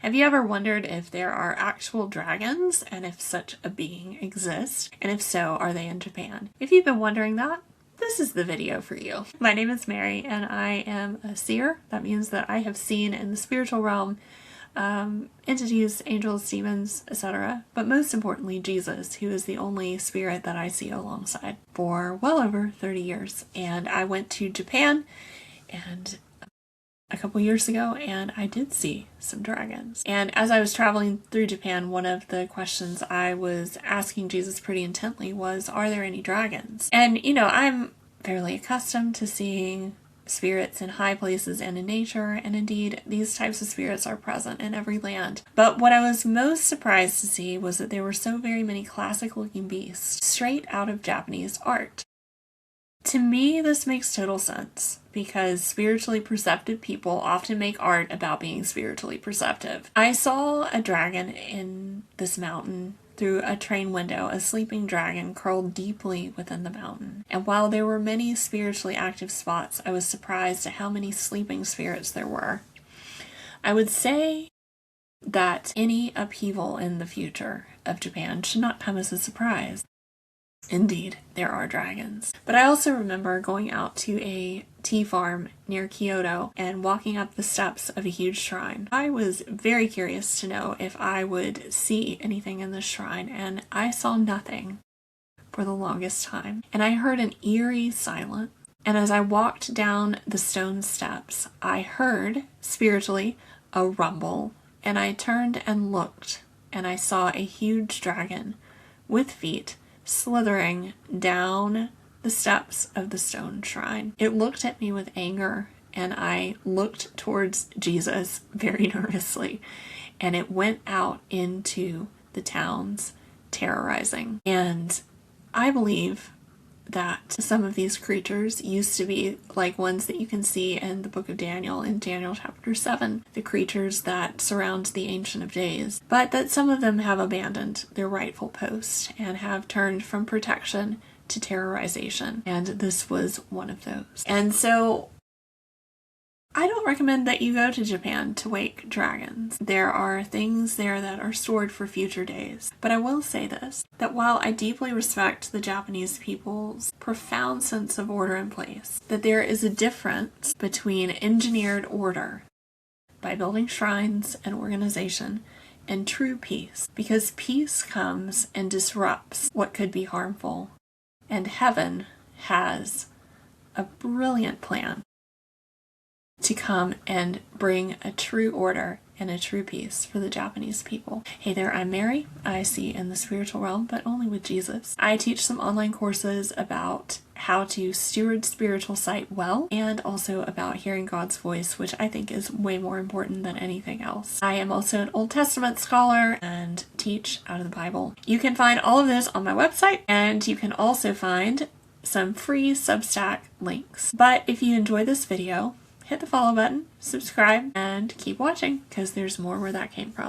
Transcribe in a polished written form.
Have you ever wondered if there are actual dragons and if such a being exists? And if so, are they in Japan? If you've been wondering that, this is the video for you. My name is Mary and I am a seer. That means that I have seen in the spiritual realm entities, angels, demons, etc. But most importantly, Jesus, who is the only spirit that I see alongside for well over 30 years. And I went to Japan and a couple years ago and I did see some dragons. And as I was traveling through Japan, one of the questions I was asking Jesus pretty intently was, are there any dragons? And you know, I'm fairly accustomed to seeing spirits in high places and in nature, and indeed these types of spirits are present in every land. But what I was most surprised to see was that there were so very many classic looking beasts straight out of Japanese art. To me, this makes total sense, because spiritually perceptive people often make art about being spiritually perceptive. I saw a dragon in this mountain through a train window, a sleeping dragon curled deeply within the mountain. And while there were many spiritually active spots, I was surprised at how many sleeping spirits there were. I would say that any upheaval in the future of Japan should not come as a surprise. Indeed, there are dragons. But I also remember going out to a tea farm near Kyoto and walking up the steps of a huge shrine. I was very curious to know if I would see anything in the shrine, and I saw nothing for the longest time. And I heard an eerie silence. And as I walked down the stone steps, I heard, spiritually, a rumble. And I turned and looked, and I saw a huge dragon with feet slithering down the steps of the stone shrine. It looked at me with anger, and I looked towards Jesus very nervously, and it went out into the towns, terrorizing. And I believe that some of these creatures used to be like ones that you can see in the book of Daniel, in Daniel chapter 7, the creatures that surround the Ancient of Days, but that some of them have abandoned their rightful post and have turned from protection to terrorization, and this was one of those. And so I don't recommend that you go to Japan to wake dragons. There are things there that are stored for future days. But I will say this, that while I deeply respect the Japanese people's profound sense of order and place, that there is a difference between engineered order by building shrines and organization and true peace. Because peace comes and disrupts what could be harmful. And heaven has a brilliant plan to come and bring a true order and a true peace for the Japanese people. Hey there, I'm Mary. I see in the spiritual realm, but only with Jesus. I teach some online courses about how to steward spiritual sight well, and also about hearing God's voice, which I think is way more important than anything else. I am also an Old Testament scholar and teach out of the Bible. You can find all of this on my website, and you can also find some free Substack links. But if you enjoy this video, hit the follow button, subscribe, and keep watching, because there's more where that came from.